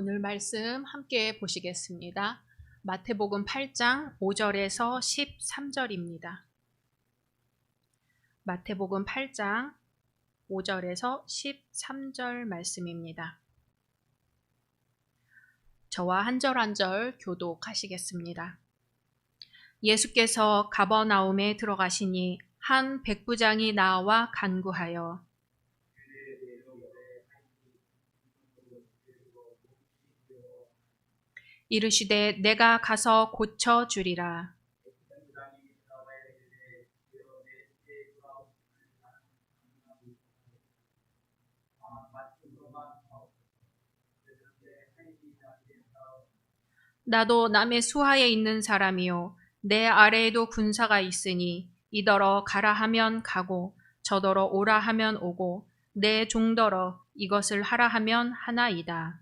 오늘 말씀 함께 보시겠습니다. 마태복음 8장 5절에서 13절입니다. 마태복음 8장 5절에서 13절 말씀입니다. 저와 한 절 한 절 교독하시겠습니다. 예수께서 가버나움에 들어가시니 한 백부장이 나와 간구하여 이르시되 내가 가서 고쳐 주리라. 나도 남의 수하에 있는 사람이요 내 아래에도 군사가 있으니 이더러 가라 하면 가고 저더러 오라 하면 오고 내 종더러 이것을 하라 하면 하나이다.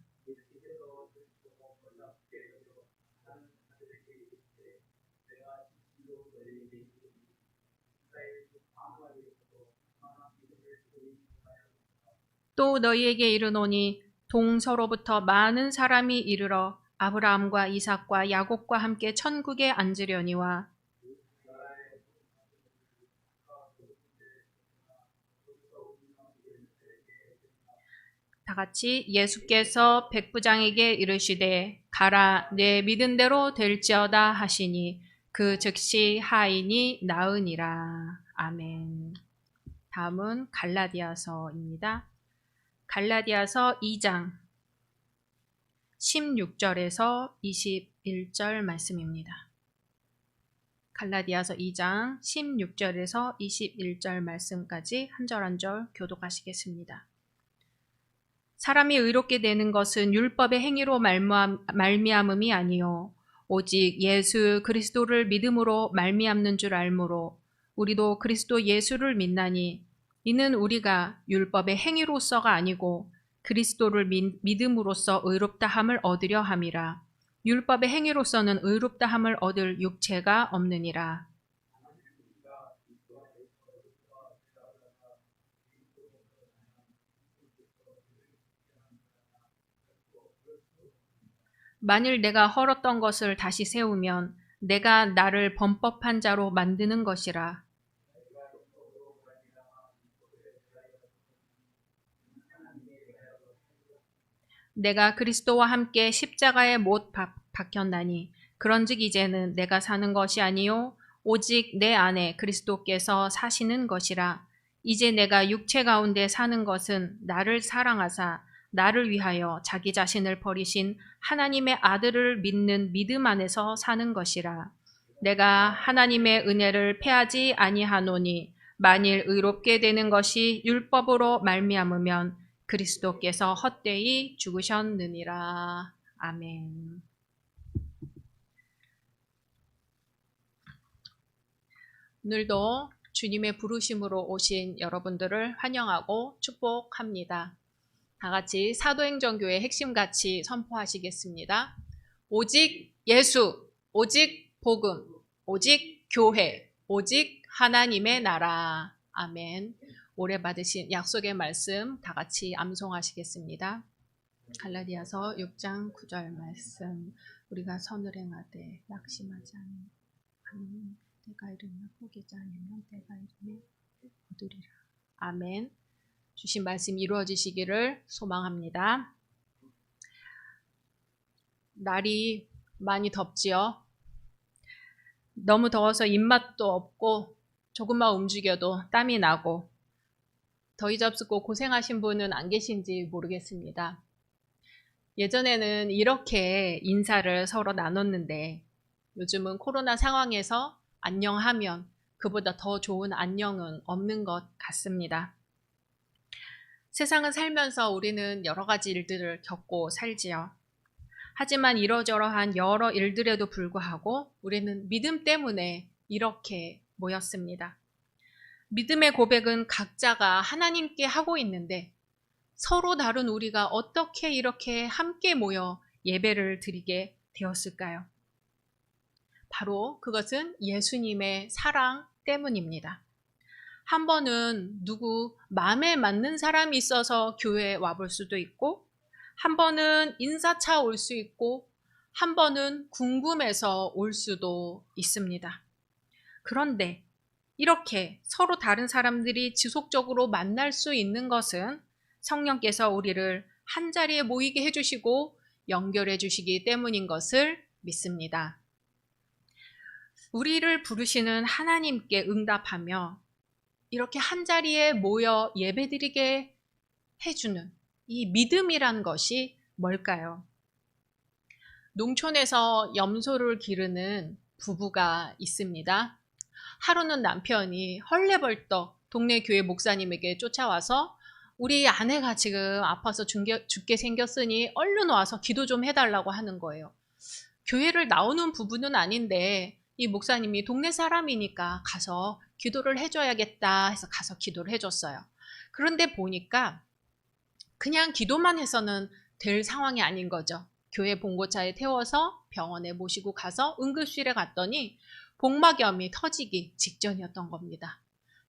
또 너희에게 이르노니 동서로부터 많은 사람이 이르러 아브라함과 이삭과 야곱과 함께 천국에 앉으려니와 다같이 예수께서 백부장에게 이르시되 가라 내 믿은 대로 될지어다 하시니 그 즉시 하인이 나으니라. 아멘. 다음은 갈라디아서입니다. 갈라디아서 2장 16절에서 21절 말씀입니다. 갈라디아서 2장 16절에서 21절 말씀까지 한 절 한 절 교독하시겠습니다. 사람이 의롭게 되는 것은 율법의 행위로 말미암음이 아니요 오직 예수 그리스도를 믿음으로 말미암는 줄 알므로 우리도 그리스도 예수를 믿나니 이는 우리가 율법의 행위로서가 아니고 그리스도를 믿음으로써 의롭다함을 얻으려 함이라. 율법의 행위로서는 의롭다함을 얻을 육체가 없느니라. 만일 내가 헐었던 것을 다시 세우면 내가 나를 범법한 자로 만드는 것이라. 내가 그리스도와 함께 십자가에 못 박혔나니 그런즉 이제는 내가 사는 것이 아니요 오직 내 안에 그리스도께서 사시는 것이라. 이제 내가 육체 가운데 사는 것은 나를 사랑하사 나를 위하여 자기 자신을 버리신 하나님의 아들을 믿는 믿음 안에서 사는 것이라. 내가 하나님의 은혜를 패하지 아니하노니 만일 의롭게 되는 것이 율법으로 말미암으면 그리스도께서 헛되이 죽으셨느니라. 아멘. 오늘도 주님의 부르심으로 오신 여러분들을 환영하고 축복합니다. 다 같이 사도행전교회 핵심 가치 선포하시겠습니다. 오직 예수, 오직 복음, 오직 교회, 오직 하나님의 나라. 아멘. 올해 받으신 약속의 말씀 다 같이 암송하시겠습니다. 갈라디아서 6장 9절 말씀. 우리가 선을 행하되 낙심하지 않으면 때가 이르면 포기하지 않으면 때가 이르면 얻으리라. 아멘. 주신 말씀 이루어지시기를 소망합니다. 날이 많이 덥지요. 너무 더워서 입맛도 없고 조금만 움직여도 땀이 나고 더위 잡수고 고생하신 분은 안 계신지 모르겠습니다. 예전에는 이렇게 인사를 서로 나눴는데 요즘은 코로나 상황에서 안녕하면 그보다 더 좋은 안녕은 없는 것 같습니다. 세상을 살면서 우리는 여러 가지 일들을 겪고 살지요. 하지만 이러저러한 여러 일들에도 불구하고 우리는 믿음 때문에 이렇게 모였습니다. 믿음의 고백은 각자가 하나님께 하고 있는데 서로 다른 우리가 어떻게 이렇게 함께 모여 예배를 드리게 되었을까요? 바로 그것은 예수님의 사랑 때문입니다. 한 번은 누구 마음에 맞는 사람이 있어서 교회에 와볼 수도 있고 한 번은 인사차 올 수 있고 한 번은 궁금해서 올 수도 있습니다. 그런데 이렇게 서로 다른 사람들이 지속적으로 만날 수 있는 것은 성령께서 우리를 한자리에 모이게 해주시고 연결해 주시기 때문인 것을 믿습니다. 우리를 부르시는 하나님께 응답하며 이렇게 한자리에 모여 예배드리게 해주는 이 믿음이란 것이 뭘까요? 농촌에서 염소를 기르는 부부가 있습니다. 하루는 남편이 헐레벌떡 동네 교회 목사님에게 쫓아와서 우리 아내가 지금 아파서 죽게 생겼으니 얼른 와서 기도 좀 해달라고 하는 거예요. 교회를 나오는 부부는 아닌데 이 목사님이 동네 사람이니까 가서 기도를 해줘야겠다 해서 가서 기도를 해줬어요. 그런데 보니까 그냥 기도만 해서는 될 상황이 아닌 거죠. 교회 봉고차에 태워서 병원에 모시고 가서 응급실에 갔더니 복막염이 터지기 직전이었던 겁니다.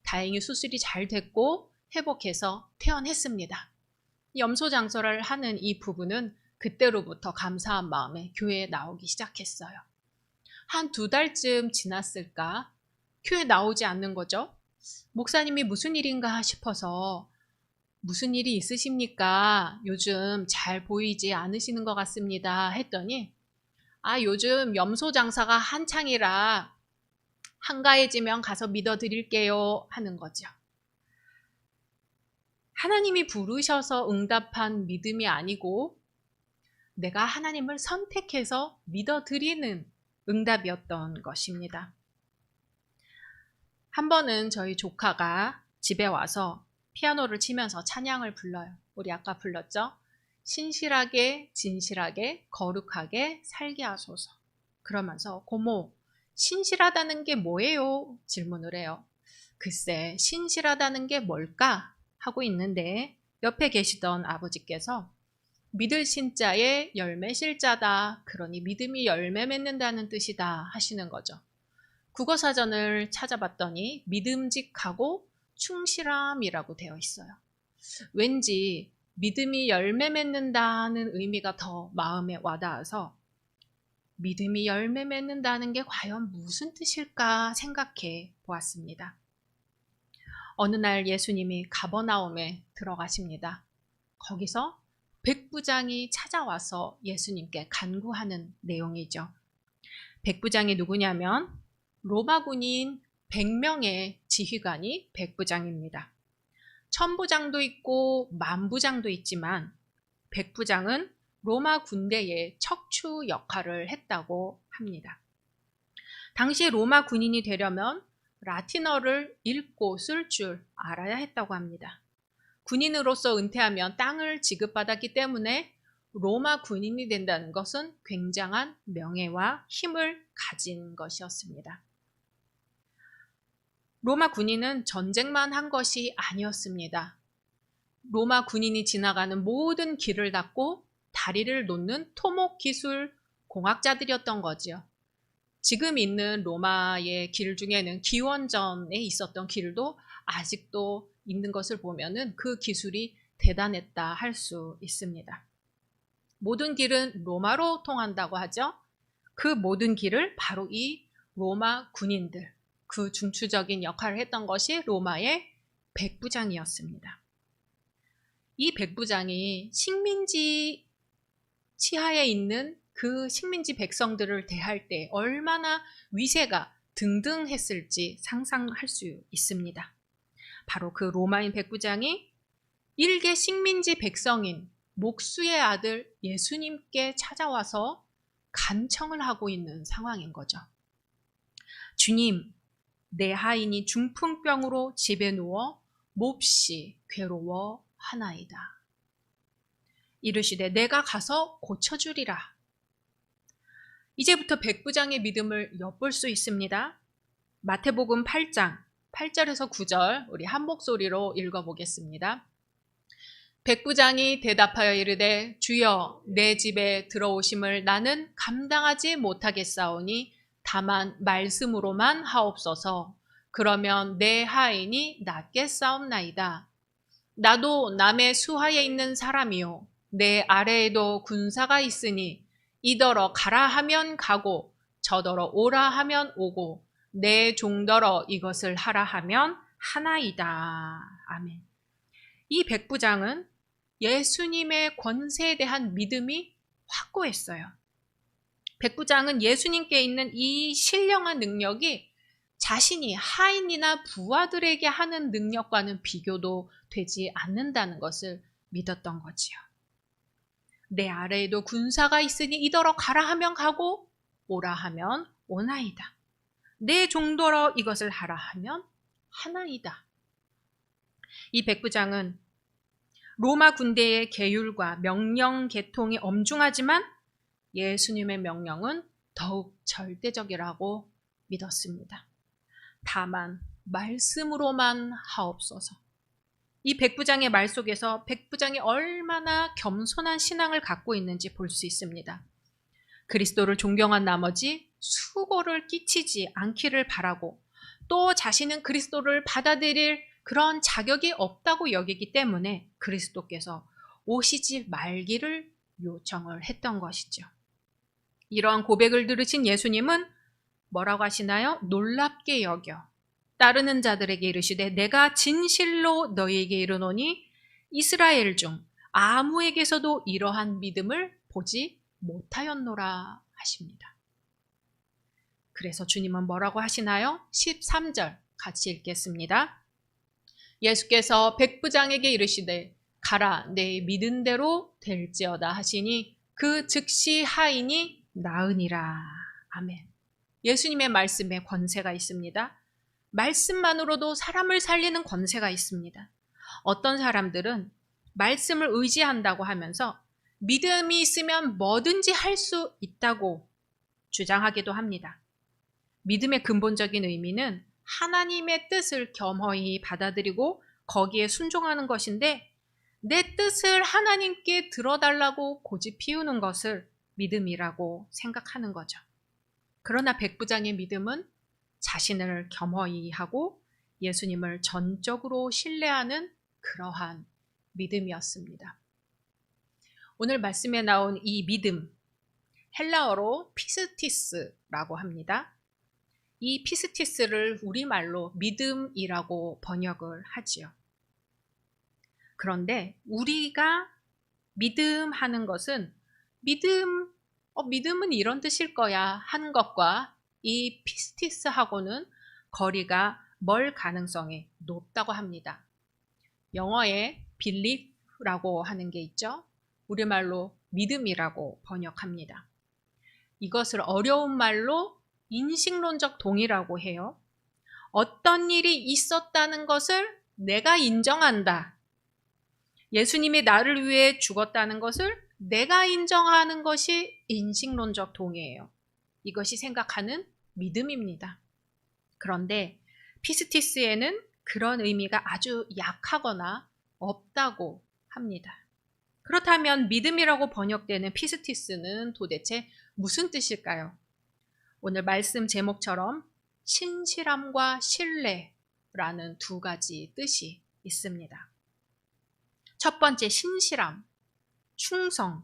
다행히 수술이 잘 됐고 회복해서 퇴원했습니다. 염소 장사를 하는 이 부부는 그때로부터 감사한 마음에 교회에 나오기 시작했어요. 한 2달쯤 지났을까? 교회 나오지 않는 거죠. 목사님이 무슨 일인가 싶어서 무슨 일이 있으십니까? 요즘 잘 보이지 않으시는 것 같습니다. 했더니 요즘 염소 장사가 한창이라 한가해지면 가서 믿어드릴게요 하는 거죠. 하나님이 부르셔서 응답한 믿음이 아니고 내가 하나님을 선택해서 믿어드리는 응답이었던 것입니다. 한 번은 저희 조카가 집에 와서 피아노를 치면서 찬양을 불러요. 우리 아까 불렀죠? 신실하게 진실하게 거룩하게 살게 하소서. 그러면서 고모, 신실하다는 게 뭐예요? 질문을 해요. 글쎄, 신실하다는 게 뭘까? 하고 있는데 옆에 계시던 아버지께서 믿을 신자에 열매 실자다. 그러니 믿음이 열매 맺는다는 뜻이다 하시는 거죠. 국어사전을 찾아봤더니 믿음직하고 충실함이라고 되어 있어요. 왠지 믿음이 열매 맺는다는 의미가 더 마음에 와닿아서 믿음이 열매 맺는다는 게 과연 무슨 뜻일까 생각해 보았습니다. 어느 날 예수님이 가버나움에 들어가십니다. 거기서 백부장이 찾아와서 예수님께 간구하는 내용이죠. 백부장이 누구냐면 로마 군인 100명의 지휘관이 백부장입니다. 천부장도 있고 만부장도 있지만 백부장은 로마 군대의 척추 역할을 했다고 합니다. 당시 로마 군인이 되려면 라틴어를 읽고 쓸 줄 알아야 했다고 합니다. 군인으로서 은퇴하면 땅을 지급받았기 때문에 로마 군인이 된다는 것은 굉장한 명예와 힘을 가진 것이었습니다. 로마 군인은 전쟁만 한 것이 아니었습니다. 로마 군인이 지나가는 모든 길을 닦고 다리를 놓는 토목 기술 공학자들이었던 거지요. 지금 있는 로마의 길 중에는 기원전에 있었던 길도 아직도 있는 것을 보면은 그 기술이 대단했다 할 수 있습니다. 모든 길은 로마로 통한다고 하죠. 그 모든 길을 바로 이 로마 군인들, 그 중추적인 역할을 했던 것이 로마의 백부장이었습니다. 이 백부장이 식민지 치하에 있는 그 식민지 백성들을 대할 때 얼마나 위세가 등등했을지 상상할 수 있습니다. 바로 그 로마인 백부장이 일개 식민지 백성인 목수의 아들 예수님께 찾아와서 간청을 하고 있는 상황인 거죠. 주님, 내 하인이 중풍병으로 집에 누워 몹시 괴로워하나이다. 이르시되 내가 가서 고쳐주리라. 이제부터 백부장의 믿음을 엿볼 수 있습니다. 마태복음 8장 8절에서 9절 우리 한 목소리로 읽어보겠습니다. 백부장이 대답하여 이르되 주여 내 집에 들어오심을 나는 감당하지 못하겠사오니 다만 말씀으로만 하옵소서. 그러면 내 하인이 낫겠사옵나이다. 나도 남의 수하에 있는 사람이요 내 아래에도 군사가 있으니 이더러 가라 하면 가고 저더러 오라 하면 오고 내 종더러 이것을 하라 하면 하나이다. 아멘. 이 백부장은 예수님의 권세에 대한 믿음이 확고했어요. 백부장은 예수님께 있는 이 신령한 능력이 자신이 하인이나 부하들에게 하는 능력과는 비교도 되지 않는다는 것을 믿었던 거지요. 내 아래에도 군사가 있으니 이더러 가라 하면 가고 오라 하면 오나이다. 내 종더러 이것을 하라 하면 하나이다. 이 백부장은 로마 군대의 계율과 명령 계통이 엄중하지만 예수님의 명령은 더욱 절대적이라고 믿었습니다. 다만 말씀으로만 하옵소서. 이 백부장의 말 속에서 백부장이 얼마나 겸손한 신앙을 갖고 있는지 볼 수 있습니다. 그리스도를 존경한 나머지 수고를 끼치지 않기를 바라고 또 자신은 그리스도를 받아들일 그런 자격이 없다고 여기기 때문에 그리스도께서 오시지 말기를 요청을 했던 것이죠. 이러한 고백을 들으신 예수님은 뭐라고 하시나요? 놀랍게 여겨 따르는 자들에게 이르시되 내가 진실로 너희에게 이르노니 이스라엘 중 아무에게서도 이러한 믿음을 보지 못하였노라 하십니다. 그래서 주님은 뭐라고 하시나요? 13절 같이 읽겠습니다. 예수께서 백부장에게 이르시되 가라 내 믿은 대로 될지어다 하시니 그 즉시 하인이 나으니라. 아멘. 예수님의 말씀에 권세가 있습니다. 말씀만으로도 사람을 살리는 권세가 있습니다. 어떤 사람들은 말씀을 의지한다고 하면서 믿음이 있으면 뭐든지 할 수 있다고 주장하기도 합니다. 믿음의 근본적인 의미는 하나님의 뜻을 겸허히 받아들이고 거기에 순종하는 것인데 내 뜻을 하나님께 들어달라고 고집 피우는 것을 믿음이라고 생각하는 거죠. 그러나 백부장의 믿음은 자신을 겸허히 하고 예수님을 전적으로 신뢰하는 그러한 믿음이었습니다. 오늘 말씀에 나온 이 믿음, 헬라어로 피스티스라고 합니다. 이 피스티스를 우리말로 믿음이라고 번역을 하지요. 그런데 우리가 믿음하는 것은 믿음은 이런 뜻일 거야 하는 것과 이 피스티스하고는 거리가 멀 가능성이 높다고 합니다. 영어에 believe라고 하는 게 있죠. 우리말로 믿음이라고 번역합니다. 이것을 어려운 말로 인식론적 동의라고 해요. 어떤 일이 있었다는 것을 내가 인정한다. 예수님이 나를 위해 죽었다는 것을 내가 인정하는 것이 인식론적 동의예요. 이것이 생각하는 믿음입니다. 그런데 피스티스에는 그런 의미가 아주 약하거나 없다고 합니다. 그렇다면 믿음이라고 번역되는 피스티스는 도대체 무슨 뜻일까요? 오늘 말씀 제목처럼 신실함과 신뢰라는 두 가지 뜻이 있습니다. 첫 번째 신실함, 충성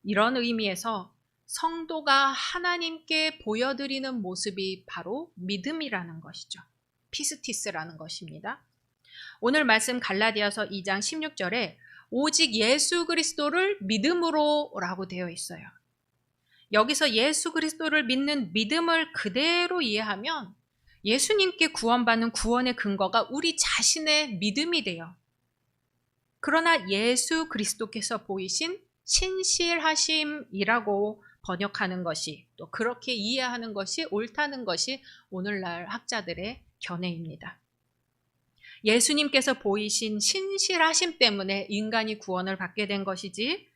이런 의미에서 성도가 하나님께 보여드리는 모습이 바로 믿음이라는 것이죠. 피스티스라는 것입니다. 오늘 말씀 갈라디아서 2장 16절에 오직 예수 그리스도를 믿음으로 라고 되어 있어요. 여기서 예수 그리스도를 믿는 믿음을 그대로 이해하면 예수님께 구원받는 구원의 근거가 우리 자신의 믿음이 돼요. 그러나 예수 그리스도께서 보이신 신실하심이라고 번역하는 것이 또 그렇게 이해하는 것이 옳다는 것이 오늘날 학자들의 견해입니다. 예수님께서 보이신 신실하심 때문에 인간이 구원을 받게 된 것이지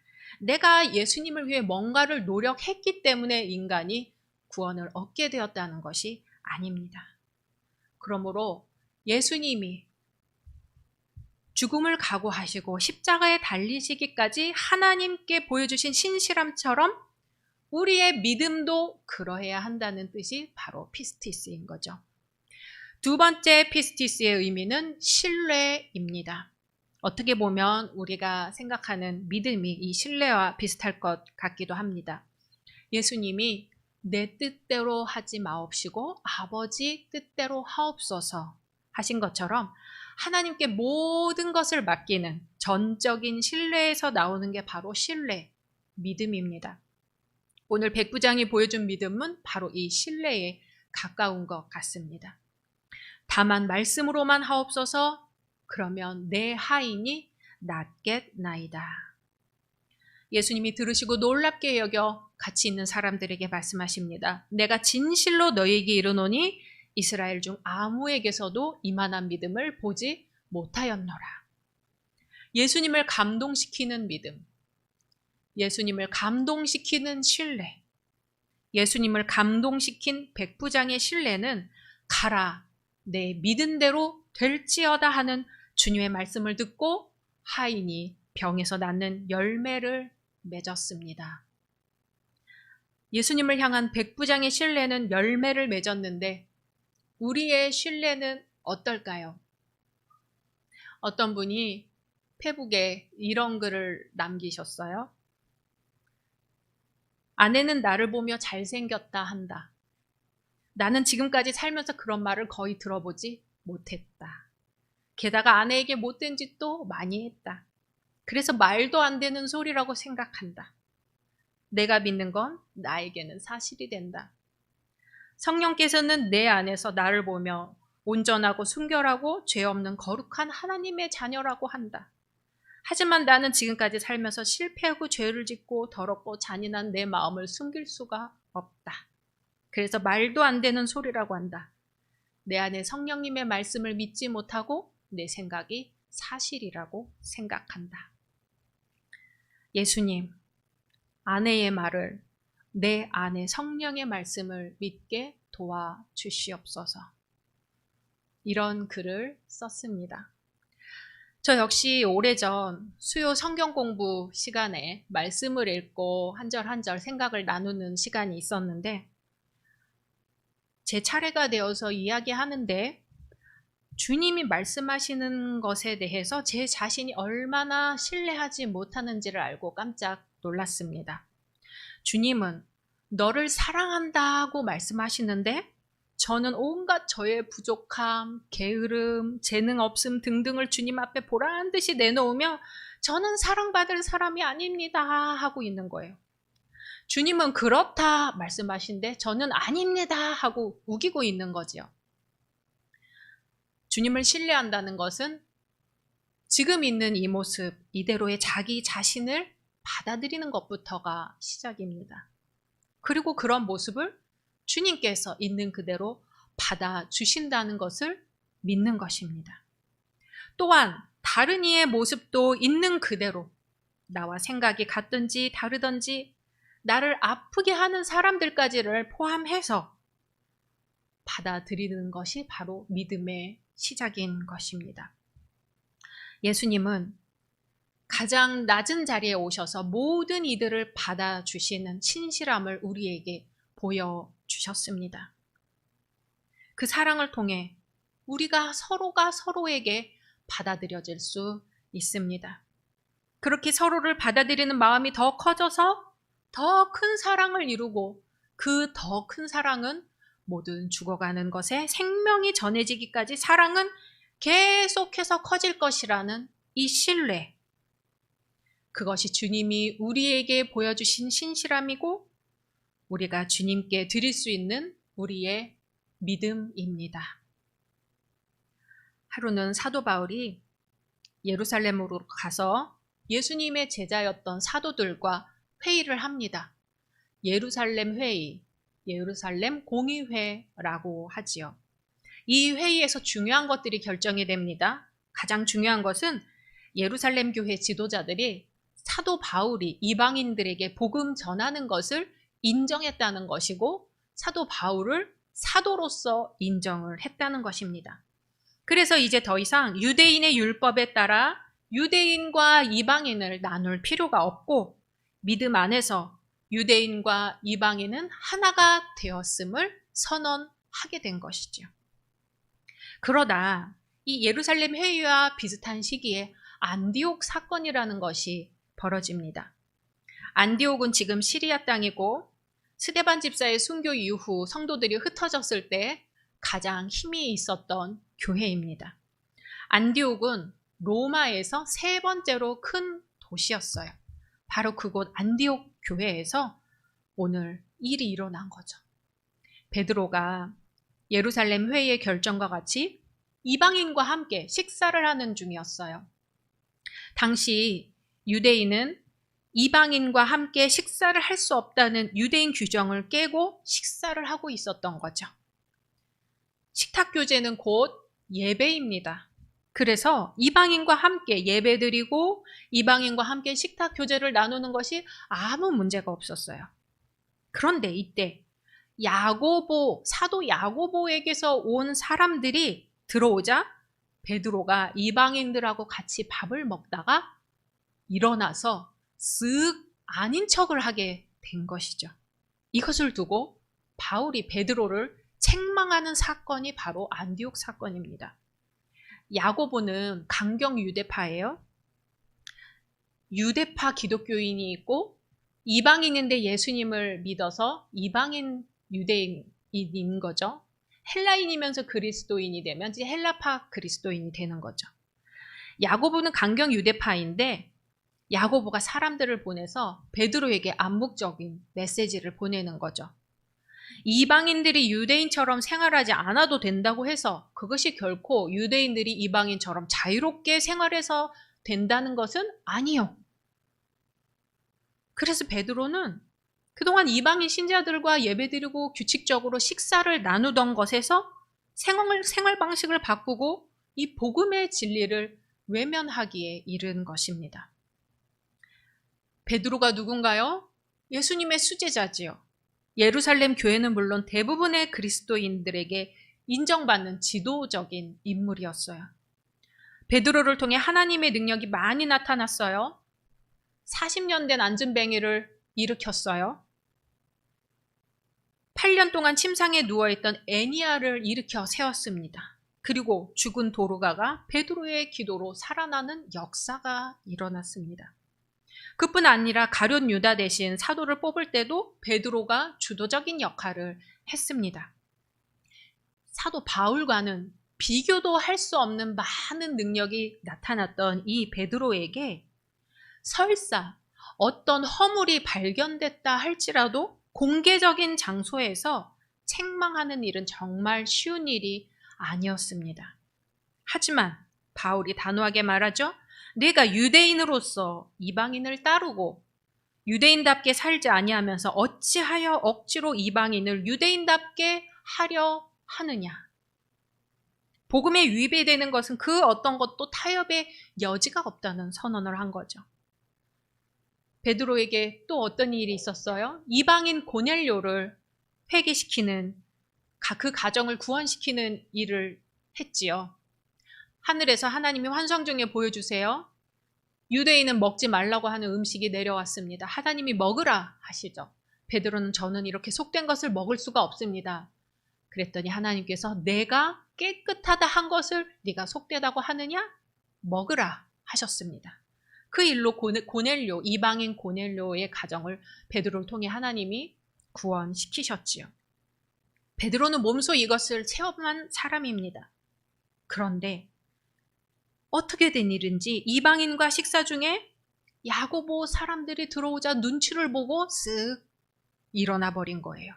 내가 예수님을 위해 뭔가를 노력했기 때문에 인간이 구원을 얻게 되었다는 것이 아닙니다. 그러므로 예수님이 죽음을 각오하시고 십자가에 달리시기까지 하나님께 보여주신 신실함처럼 우리의 믿음도 그러해야 한다는 뜻이 바로 피스티스인 거죠. 두 번째 피스티스의 의미는 신뢰입니다. 어떻게 보면 우리가 생각하는 믿음이 이 신뢰와 비슷할 것 같기도 합니다. 예수님이 내 뜻대로 하지 마옵시고 아버지 뜻대로 하옵소서 하신 것처럼 하나님께 모든 것을 맡기는 전적인 신뢰에서 나오는 게 바로 신뢰, 믿음입니다. 오늘 백부장이 보여준 믿음은 바로 이 신뢰에 가까운 것 같습니다. 다만 말씀으로만 하옵소서, 그러면 내 하인이 낫겠나이다. 예수님이 들으시고 놀랍게 여겨 같이 있는 사람들에게 말씀하십니다. 내가 진실로 너희에게 이르노니 이스라엘 중 아무에게서도 이만한 믿음을 보지 못하였노라. 예수님을 감동시키는 믿음, 예수님을 감동시키는 신뢰, 예수님을 감동시킨 백부장의 신뢰는 가라, 내 믿은 대로 될지어다 하는 주님의 말씀을 듣고 하인이 병에서 낳는 열매를 맺었습니다. 예수님을 향한 백부장의 신뢰는 열매를 맺었는데 우리의 신뢰는 어떨까요? 어떤 분이 페북에 이런 글을 남기셨어요. 아내는 나를 보며 잘생겼다 한다. 나는 지금까지 살면서 그런 말을 거의 들어보지 못했다. 게다가 아내에게 못된 짓도 많이 했다. 그래서 말도 안 되는 소리라고 생각한다. 내가 믿는 건 나에게는 사실이 된다. 성령께서는 내 안에서 나를 보며 온전하고 순결하고 죄 없는 거룩한 하나님의 자녀라고 한다. 하지만 나는 지금까지 살면서 실패하고 죄를 짓고 더럽고 잔인한 내 마음을 숨길 수가 없다. 그래서 말도 안 되는 소리라고 한다. 내 안에 성령님의 말씀을 믿지 못하고 내 생각이 사실이라고 생각한다. 예수님, 아내의 말을 내 안에 성령의 말씀을 믿게 도와주시옵소서. 이런 글을 썼습니다. 저 역시 오래전 수요 성경 공부 시간에 말씀을 읽고 한 절 한 절 생각을 나누는 시간이 있었는데 제 차례가 되어서 이야기하는데 주님이 말씀하시는 것에 대해서 제 자신이 얼마나 신뢰하지 못하는지를 알고 깜짝 놀랐습니다. 주님은 너를 사랑한다고 말씀하시는데 저는 온갖 저의 부족함, 게으름, 재능 없음 등등을 주님 앞에 보란 듯이 내놓으며 저는 사랑받을 사람이 아닙니다 하고 있는 거예요. 주님은 그렇다 말씀하신데 저는 아닙니다 하고 우기고 있는 거죠. 주님을 신뢰한다는 것은 지금 있는 이 모습, 이대로의 자기 자신을 받아들이는 것부터가 시작입니다. 그리고 그런 모습을 주님께서 있는 그대로 받아주신다는 것을 믿는 것입니다. 또한 다른 이의 모습도 있는 그대로 나와 생각이 같든지 다르든지 나를 아프게 하는 사람들까지를 포함해서 받아들이는 것이 바로 믿음의 시작인 것입니다. 예수님은 가장 낮은 자리에 오셔서 모든 이들을 받아주시는 친실함을 우리에게 보여주셨습니다. 그 사랑을 통해 우리가 서로가 서로에게 받아들여질 수 있습니다. 그렇게 서로를 받아들이는 마음이 더 커져서 더 큰 사랑을 이루고 그 더 큰 사랑은 모든 죽어가는 것에 생명이 전해지기까지 사랑은 계속해서 커질 것이라는 이 신뢰. 그것이 주님이 우리에게 보여주신 신실함이고 우리가 주님께 드릴 수 있는 우리의 믿음입니다. 하루는 사도 바울이 예루살렘으로 가서 예수님의 제자였던 사도들과 회의를 합니다. 예루살렘 회의, 예루살렘 공의회라고 하지요. 이 회의에서 중요한 것들이 결정이 됩니다. 가장 중요한 것은 예루살렘 교회 지도자들이 사도 바울이 이방인들에게 복음 전하는 것을 인정했다는 것이고 사도 바울을 사도로서 인정을 했다는 것입니다. 그래서 이제 더 이상 유대인의 율법에 따라 유대인과 이방인을 나눌 필요가 없고 믿음 안에서 유대인과 이방인은 하나가 되었음을 선언하게 된 것이죠. 그러다 이 예루살렘 회의와 비슷한 시기에 안디옥 사건이라는 것이 벌어집니다. 안디옥은 지금 시리아 땅이고 스데반 집사의 순교 이후 성도들이 흩어졌을 때 가장 힘이 있었던 교회입니다. 안디옥은 로마에서 세 번째로 큰 도시였어요. 바로 그곳 안디옥 교회에서 오늘 일이 일어난 거죠. 베드로가 예루살렘 회의의 결정과 같이 이방인과 함께 식사를 하는 중이었어요. 당시 유대인은 이방인과 함께 식사를 할 수 없다는 유대인 규정을 깨고 식사를 하고 있었던 거죠. 식탁 교제는 곧 예배입니다. 그래서 이방인과 함께 예배드리고 이방인과 함께 식탁 교제를 나누는 것이 아무 문제가 없었어요. 그런데 이때 사도 야고보에게서 온 사람들이 들어오자 베드로가 이방인들하고 같이 밥을 먹다가 일어나서 쓱 아닌 척을 하게 된 것이죠. 이것을 두고 바울이 베드로를 책망하는 사건이 바로 안디옥 사건입니다. 야고보는 강경 유대파예요. 유대파 기독교인이 있고 이방인인데 예수님을 믿어서 이방인 유대인인 거죠. 헬라인이면서 그리스도인이 되면 이제 헬라파 그리스도인이 되는 거죠. 야고보는 강경 유대파인데 야고보가 사람들을 보내서 베드로에게 암묵적인 메시지를 보내는 거죠. 이방인들이 유대인처럼 생활하지 않아도 된다고 해서 그것이 결코 유대인들이 이방인처럼 자유롭게 생활해서 된다는 것은 아니요. 그래서 베드로는 그동안 이방인 신자들과 예배드리고 규칙적으로 식사를 나누던 것에서 생활 방식을 바꾸고 이 복음의 진리를 외면하기에 이른 것입니다. 베드로가 누군가요? 예수님의 수제자지요. 예루살렘 교회는 물론 대부분의 그리스도인들에게 인정받는 지도적인 인물이었어요. 베드로를 통해 하나님의 능력이 많이 나타났어요. 40년 된 안진뱅이를 일으켰어요. 8년 동안 침상에 누워있던 애니아를 일으켜 세웠습니다. 그리고 죽은 도르가가 베드로의 기도로 살아나는 역사가 일어났습니다. 그뿐 아니라 가룟 유다 대신 사도를 뽑을 때도 베드로가 주도적인 역할을 했습니다. 사도 바울과는 비교도 할 수 없는 많은 능력이 나타났던 이 베드로에게 설사 어떤 허물이 발견됐다 할지라도 공개적인 장소에서 책망하는 일은 정말 쉬운 일이 아니었습니다. 하지만 바울이 단호하게 말하죠. 내가 유대인으로서 이방인을 따르고 유대인답게 살지 아니하면서 어찌하여 억지로 이방인을 유대인답게 하려 하느냐. 복음에 위배되는 것은 그 어떤 것도 타협의 여지가 없다는 선언을 한 거죠. 베드로에게 또 어떤 일이 있었어요? 이방인 고넬료를 회개시키는, 그 가정을 구원시키는 일을 했지요. 하늘에서 하나님이 환상 중에 보여주세요. 유대인은 먹지 말라고 하는 음식이 내려왔습니다. 하나님이 먹으라 하시죠. 베드로는 저는 이렇게 속된 것을 먹을 수가 없습니다. 그랬더니 하나님께서 내가 깨끗하다 한 것을 네가 속되다고 하느냐? 먹으라 하셨습니다. 그 일로 고넬료, 이방인 고넬료의 가정을 베드로를 통해 하나님이 구원시키셨지요. 베드로는 몸소 이것을 체험한 사람입니다. 그런데 어떻게 된 일인지 이방인과 식사 중에 야고보 사람들이 들어오자 눈치를 보고 쓱 일어나 버린 거예요.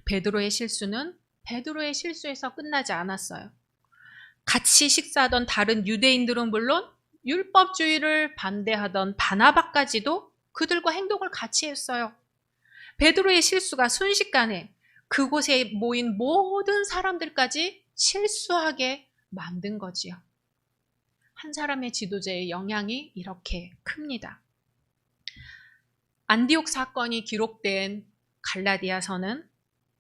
베드로의 실수는 베드로의 실수에서 끝나지 않았어요. 같이 식사하던 다른 유대인들은 물론 율법주의를 반대하던 바나바까지도 그들과 행동을 같이 했어요. 베드로의 실수가 순식간에 그곳에 모인 모든 사람들까지 실수하게 만든 거지요. 한 사람의 지도자의 영향이 이렇게 큽니다. 안디옥 사건이 기록된 갈라디아서는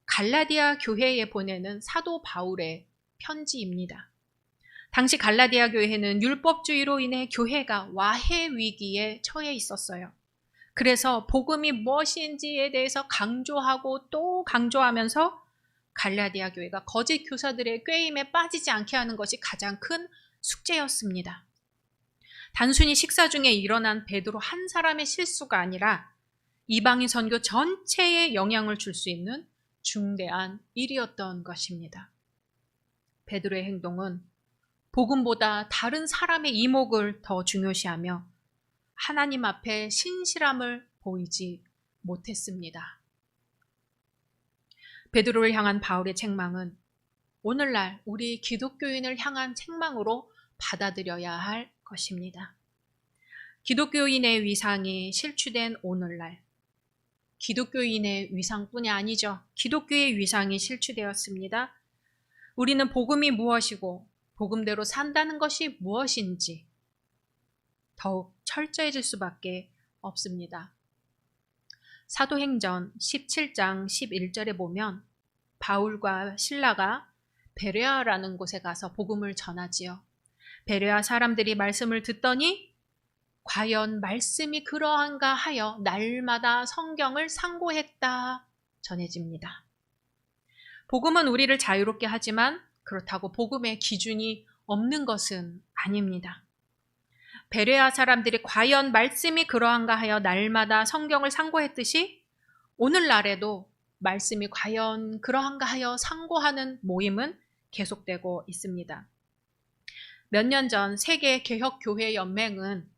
갈라디아 교회에 보내는 사도 바울의 편지입니다. 당시 갈라디아 교회는 율법주의로 인해 교회가 와해 위기에 처해 있었어요. 그래서 복음이 무엇인지에 대해서 강조하고 또 강조하면서 갈라디아 교회가 거짓 교사들의 꾀임에 빠지지 않게 하는 것이 가장 큰 숙제였습니다. 단순히 식사 중에 일어난 베드로 한 사람의 실수가 아니라 이방인 선교 전체에 영향을 줄 수 있는 중대한 일이었던 것입니다. 베드로의 행동은 복음보다 다른 사람의 이목을 더 중요시하며 하나님 앞에 신실함을 보이지 못했습니다. 베드로를 향한 바울의 책망은 오늘날 우리 기독교인을 향한 책망으로 받아들여야 할 것입니다. 기독교인의 위상이 실추된 오늘날, 기독교인의 위상뿐이 아니죠. 기독교의 위상이 실추되었습니다. 우리는 복음이 무엇이고 복음대로 산다는 것이 무엇인지 더욱 철저해질 수밖에 없습니다. 사도행전 17장 11절에 보면 바울과 실라가 베레아라는 곳에 가서 복음을 전하지요. 베레아 사람들이 말씀을 듣더니 과연 말씀이 그러한가 하여 날마다 성경을 상고했다 전해집니다. 복음은 우리를 자유롭게 하지만 그렇다고 복음의 기준이 없는 것은 아닙니다. 베레아 사람들이 과연 말씀이 그러한가 하여 날마다 성경을 상고했듯이 오늘날에도 말씀이 과연 그러한가 하여 상고하는 모임은 계속되고 있습니다. 몇 년 전 세계개혁교회연맹은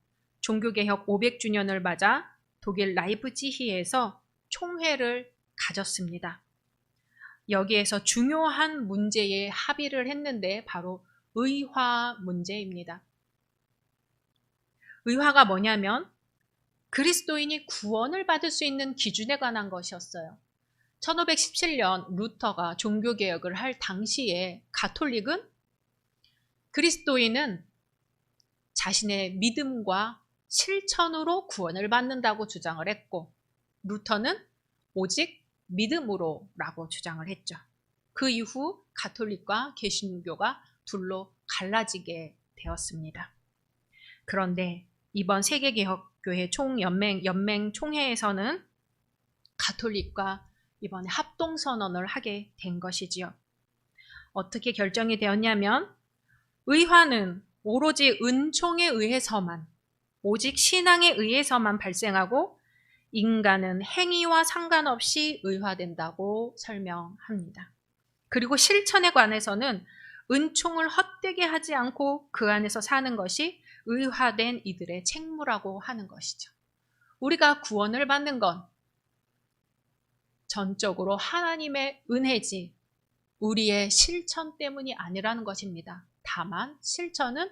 종교개혁 500주년을 맞아 독일 라이프치히에서 총회를 가졌습니다. 여기에서 중요한 문제에 합의를 했는데 바로 의화 문제입니다. 의화가 뭐냐면 그리스도인이 구원을 받을 수 있는 기준에 관한 것이었어요. 1517년 루터가 종교개혁을 할 당시에 가톨릭은 그리스도인은 자신의 믿음과 실천으로 구원을 받는다고 주장을 했고 루터는 오직 믿음으로 라고 주장을 했죠. 그 이후 가톨릭과 개신교가 둘로 갈라지게 되었습니다. 그런데 이번 세계개혁교회 연맹 총회에서는 가톨릭과 이번에 합동선언을 하게 된 것이지요. 어떻게 결정이 되었냐면 의화는 오로지 은총에 의해서만, 오직 신앙에 의해서만 발생하고 인간은 행위와 상관없이 의화된다고 설명합니다. 그리고 실천에 관해서는 은총을 헛되게 하지 않고 그 안에서 사는 것이 의화된 이들의 책무라고 하는 것이죠. 우리가 구원을 받는 건 전적으로 하나님의 은혜지 우리의 실천 때문이 아니라는 것입니다. 다만 실천은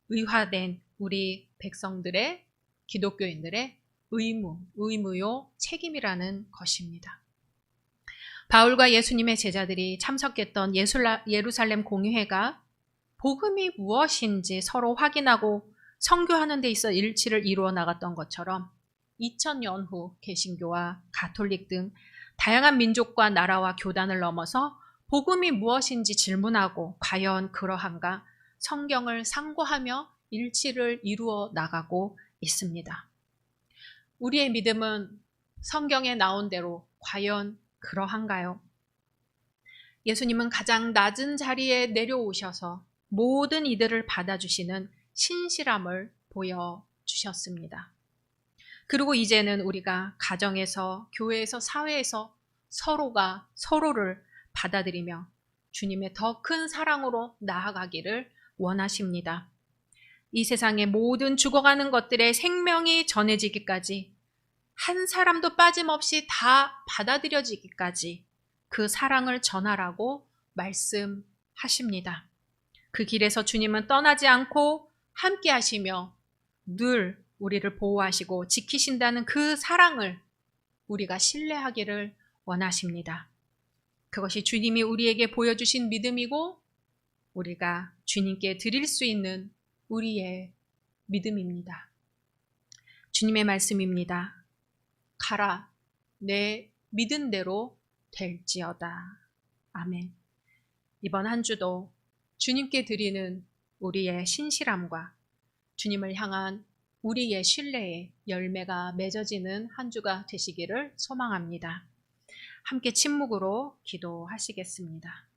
의화된 우리 백성들의 기독교인들의 의무요 책임이라는 것입니다. 바울과 예수님의 제자들이 참석했던 예루살렘 공의회가 복음이 무엇인지 서로 확인하고 선교하는 데 있어 일치를 이루어 나갔던 것처럼 2000년 후 개신교와 가톨릭 등 다양한 민족과 나라와 교단을 넘어서 복음이 무엇인지 질문하고 과연 그러한가 성경을 상고하며 일치를 이루어 나가고 있습니다. 우리의 믿음은 성경에 나온 대로 과연 그러한가요? 예수님은 가장 낮은 자리에 내려오셔서 모든 이들을 받아주시는 신실함을 보여주셨습니다. 그리고 이제는 우리가 가정에서, 교회에서, 사회에서 서로가 서로를 받아들이며 주님의 더 큰 사랑으로 나아가기를 원하십니다. 이 세상의 모든 죽어가는 것들의 생명이 전해지기까지 한 사람도 빠짐없이 다 받아들여지기까지 그 사랑을 전하라고 말씀하십니다. 그 길에서 주님은 떠나지 않고 함께 하시며 늘 우리를 보호하시고 지키신다는 그 사랑을 우리가 신뢰하기를 원하십니다. 그것이 주님이 우리에게 보여주신 믿음이고 우리가 주님께 드릴 수 있는 우리의 믿음입니다. 주님의 말씀입니다. 가라, 내 믿은 대로 될지어다. 아멘. 이번 한 주도 주님께 드리는 우리의 신실함과 주님을 향한 우리의 신뢰의 열매가 맺어지는 한 주가 되시기를 소망합니다. 함께 침묵으로 기도하시겠습니다.